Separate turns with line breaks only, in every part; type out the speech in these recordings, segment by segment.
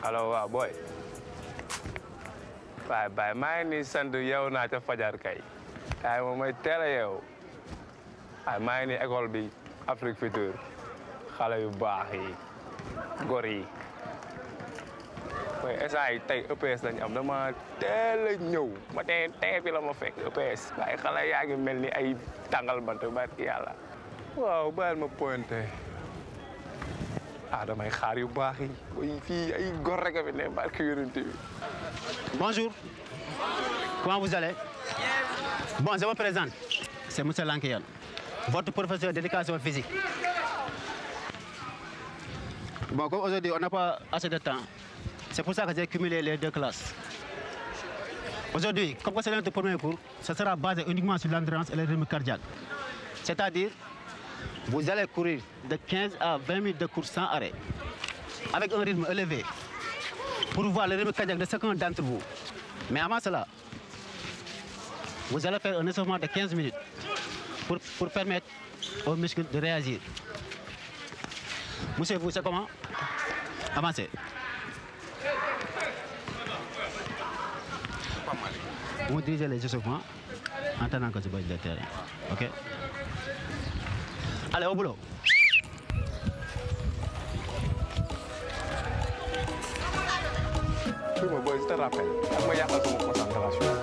allo waaw booy. Baay maa ngi nii sant yeewu naa ca fajar kay. waaye moom mooy teel a yeewu. waaye maa ngi nii école bi Afrique Future xale yu baax yi gor yi. mooy instant yi tey EPS lañ am dama teel a ñëw ma tey fi la ma fekk EPS. waaye xale yaa ngi mel ni ay tàngal bant barki yàlla. waaw bàyyil ma pointé. damay xaar yu baax yi. fii ay gor rek a fi ne barki yonent bi.
Bonjour. Comment vous allez? Bon, je me présente. C'est M. Lankian, votre professeur d'éducation physique. Bon, comme aujourd'hui, on n'a pas assez de temps. C'est pour ça que j'ai cumulé les deux classes. Aujourd'hui, comme c'est notre premier cours, ce sera basé uniquement sur l'endurance et le rythme cardiaque. C'est-à-dire, vous allez courir de 15 à 20 minutes de course sans arrêt, avec un rythme élevé, pour voir le rythme cardiaque de chacun d'entre vous. Mais avant cela, vous allez faire un échauffement de 15 minutes pour permettre aux muscles de réagir. Monsieur, vous, c'est comment? Avancez. Vous dirigez les échauffements en attendant que je bouge le terrain. OK? Allez, au boulot.
Oui, mais boy, je te rappelle. Moi, il y a pas de concentration.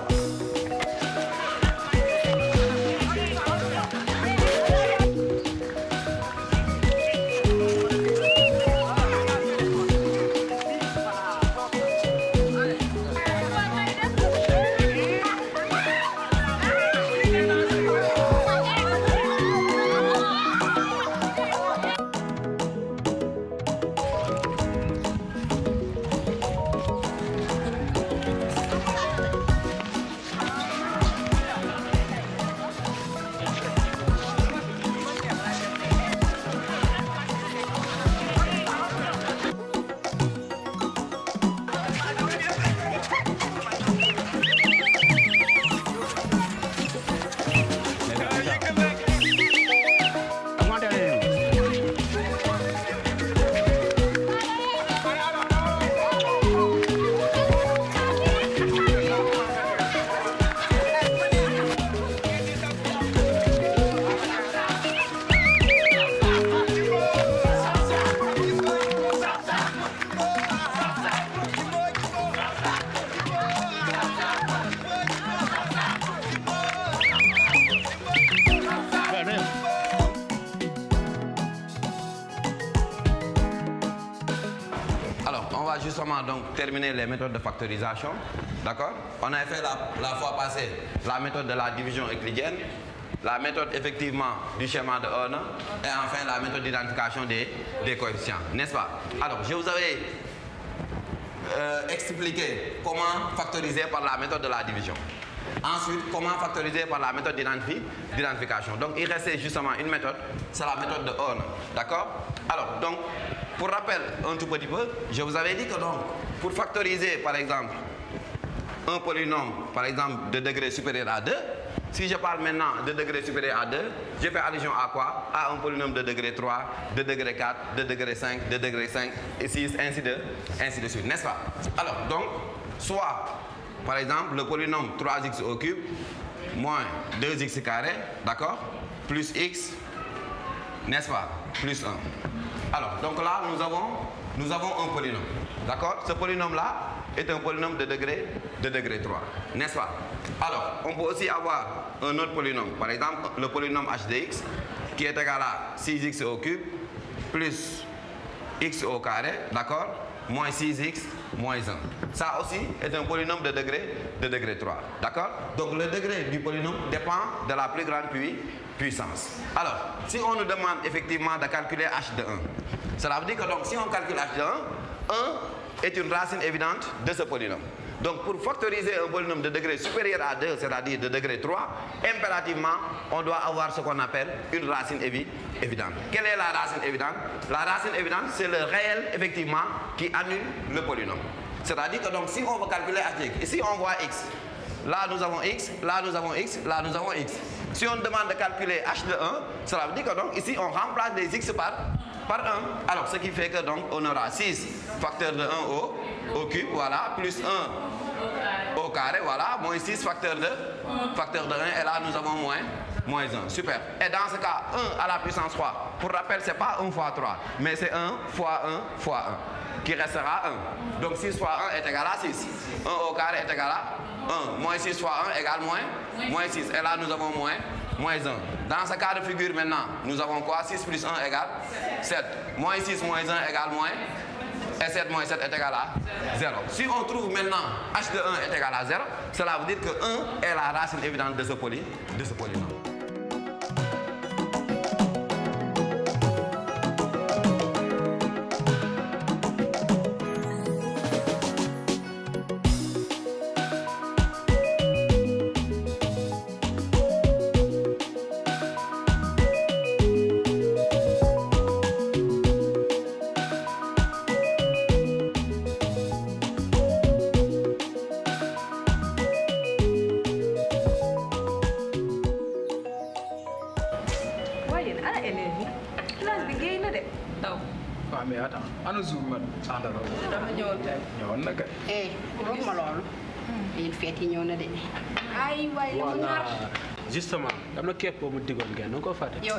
Justement donc terminer les méthodes de factorisation, d'accord? On a fait la fois passée la méthode de la division euclidienne, la méthode effectivement du schéma de Horner et enfin la méthode d'identification des coefficients, n'est-ce pas? Alors je vous avais expliqué comment factoriser par la méthode de la division. Ensuite, comment factoriser par la méthode d'identification. Donc il restait justement une méthode, c'est la méthode de Horner, d'accord? Alors donc pour rappel un tout petit peu, je vous avais dit que donc, pour factoriser par exemple un polynôme par exemple de degré supérieur à 2, si je parle maintenant de degré supérieur à 2, je fais allusion à quoi? À un polynôme de degré 3, de degré 4, de degré 5, de degré 5, et 6, ainsi de suite, n'est-ce pas? Alors donc, soit par exemple le polynôme 3x au cube moins 2x carré, d'accord? Plus x, n'est-ce pas? Plus 1. Alors, donc là, nous avons un polynôme. D'accord? Ce polynôme-là est un polynôme de degré 3. N'est-ce pas? Alors, on peut aussi avoir un autre polynôme. Par exemple, le polynôme h de x, qui est égal à 6x au cube, plus x au carré, d'accord? Moins 6x, moins 1. Ça aussi est un polynôme de degré 3. D'accord? Donc, le degré du polynôme dépend de la plus grande puissance. Alors, si on nous demande effectivement de calculer h de 1, cela veut dire que donc, si on calcule h de 1, 1 est une racine évidente de ce polynôme. Donc, pour factoriser un polynôme de degré supérieur à 2, c'est-à-dire de degré 3, impérativement, on doit avoir ce qu'on appelle une racine évidente. Quelle est la racine évidente? La racine évidente, c'est le réel, effectivement, qui annule le polynôme. C'est-à-dire que donc, si on veut calculer h de x, ici on voit x, là nous avons x, là nous avons x, là nous avons x. Si on demande de calculer h de 1, cela veut dire que donc, ici on remplace des x par 1. Alors, ce qui fait que donc on aura 6 facteur de 1 au cube, voilà, plus 1 au carré, voilà, moins 6 facteur de 1, et là nous avons moins 1. Super. Et dans ce cas, 1 à la puissance 3, pour rappel, c'est pas 1 fois 3, mais c'est 1 fois 1 fois 1, qui restera 1. Donc 6 fois 1 est égal à 6. 1 au carré est égal à 1. Moins 6 fois 1 égale moins 6. Et là, nous avons moins 1. Dans ce cas de figure, maintenant, nous avons quoi? 6 plus 1 égale 7. Moins 6 moins 1 égale moins. Et 7 moins 7 est égal à 0. Si on trouve maintenant h de 1 est égal à 0, cela veut dire que 1 est la racine évidente de ce polynôme.
mais attends ana Zou man àndaloo.
dafa ñëwoon tey.
ñëwoon na kay.
wax ma loolu. yéen feet yi ñëw na de. ay waay la mu nar.
justement am na képp boobu diggoon ngeen na nga ko fàtte.
yow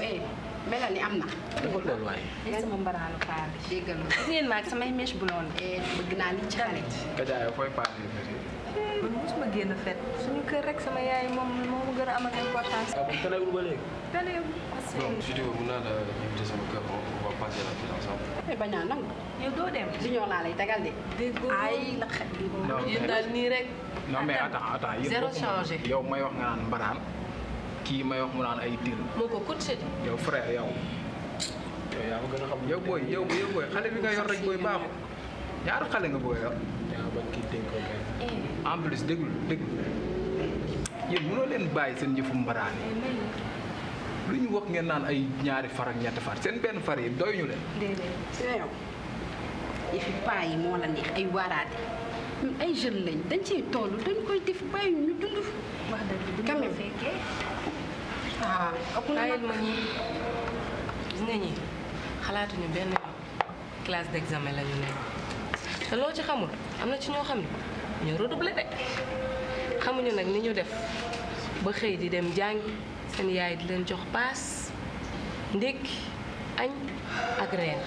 melal ni am na.
defal loolu waaye.
léegi sama mbaraanu paa bi. déggal ma gis ngeen maag samay mèche blonde. bëgg naa li ci xale.
Kaja yow fooy paase
man mosuma génn fet suñu kër rek sama yaay moom moo ma gën a amal importance.
ah bon tënawul ba léegi.
tënawul.
non je dis mën naa la inviter sama kër on va passer la vie ensemble.
bañ naa nangu.
yow doo dem.
junior laa lay tegal de.
déggoo
ay la xet bi.
yéen daal nii rek.
non mais attends
zéro changé.
yow may wax nga naan mbaraan kii may wax mu naan ay dil.
moo ko coûté.
yow frère yow yaa ma gën a xam. yow booy xale bi nga yor rek booy baaxul ñaar xale nga bëgg a yor. yaa ba kii dégg ko en plus déglu yéen mënoo leen bàyyi seen jëfu mbaraan yi. lu ñu wax ngeen naan ay ñaari far ak ñetti far seen benn far yi doy ñu leen.
déedéet. yow yëfi paa yi moo la neex ay waaraate ñun ay jeunes lañ dañ ciy toll dañ koy def bàyyi ñu dund.
wax dëgg
quand
bu
même
ñu fekkee.
ah ëpp na
bàyyil
nag.
ma ñii gis nga ñi xalaatuñu benn classe d'examen la ñu nekk te loo ci xamul am na ci ñoo xam ne ñoo redoubler de xamuñu nag ni ñu def ba xëy di dem jàngi seen yaay di leen jox paas ndékki añ ak reer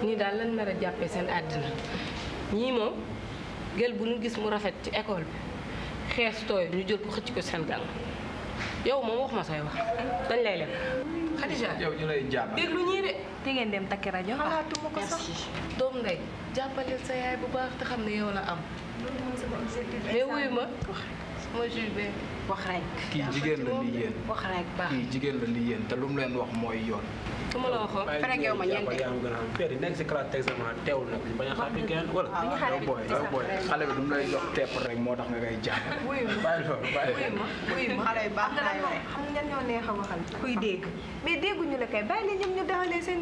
ñii daal lañ nar a jàppee seen àddina ñii moom gel bu ñu gis mu rafet ci école bi xees tooy ñu jël ko xëcc ko seen gàll yow moom wax ma say wax dañ lay lem Khadija
yow ñu lay jàpp.
déglu ñii de te ngeen dem takki rajo xalaatuma ko sax doom ndey jàppaleel sa yaay bu baax te xam ne yow la am mais wuyu ma sama juge be
wax rek.
kii jigéen la lii yéen.
wax rek baax.
kii jigéen la lii yéen te lu mu leen wax mooy yoon.
su ma la waxoon
Fekk yow ma ñeente.
yaa ma gën a xam fee di nekk si classe d'examen teewul nag bañ a xaar kenn wala.
yow booy xale bi du mu lay jox tepp rek moo tax nga koy jàng.
wuyu ma
bàyyi fa bàyyi.
wuyu ma
xale yu baax
xam nga xam nga ñoo neex a waxal kuy dégg mais dégguñu la kay bàyyi la ñoom ñu doxalee seen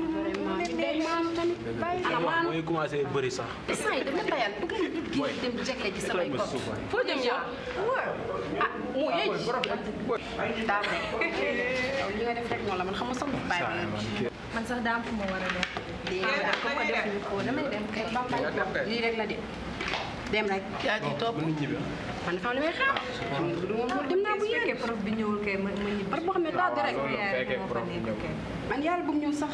day maanu tamit.
bàyyi
li wax mooy commencé bëri sax.
instant yi dama tayal bëgg ma nit gi dem jegle ci samay bopp.
foo jëm yow
ah mu yëy. daal rek. yow li nga def rek noonu la man xam nga sax du bàyyi.
man sax daa am fu ma war a def comme que defuñu ko damay dem kay
lii rek la de dem rek.
yaa ci topp
man dafa am li may xaar. dem naa bu
su
yàgg.
fekkee prof bi ñëwul kay ma ñibbi
par boo xam ne daal rek.
fekkee prof bi ñëw.
man yàlla bu mu ñëw sax.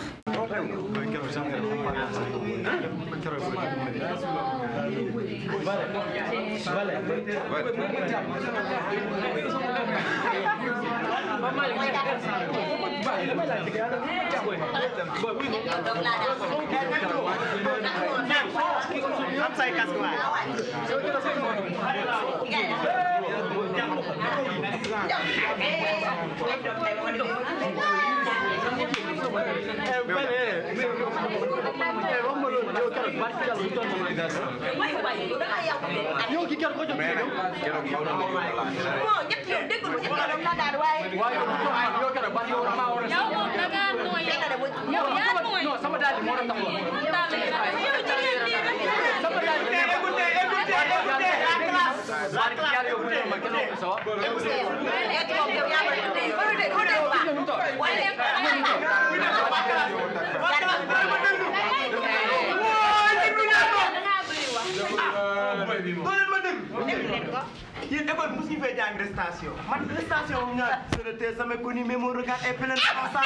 Why
yéen école bi mosuñu fee jàng restation man restation mu ñaan c'est le thé jamais connu mais mon regard est plein de pensar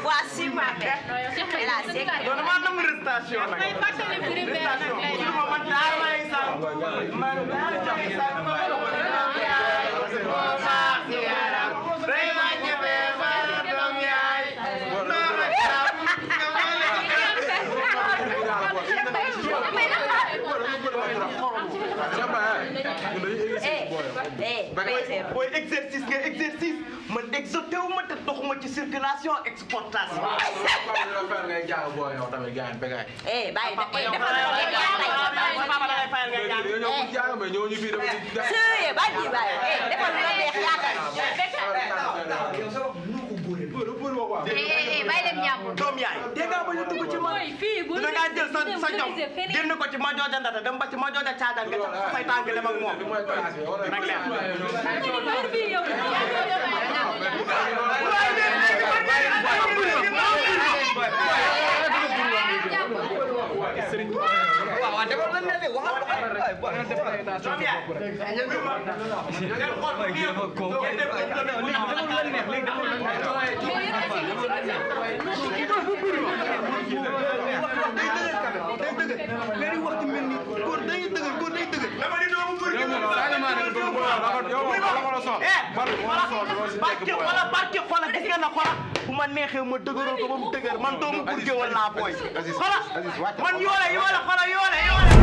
Voici ma mère. Elle a sec.
Donne-moi une restation. Boy exercice nga exercice man exoté wu ma te doxuma ci circulation exportation. doom yaay dégg nga ba ñu dugg ci man da ngaa jël sa jom génn ko ci ma jooja ndata dem ba ci ma jooja caadal nga ca fay tànk dem ak moom rek barke xoolal gis nga na xoolal bu ma neexee ma dëgëral ko ba mu dëgër man doomu burge wala booy xoolal man yoole xoolal yoole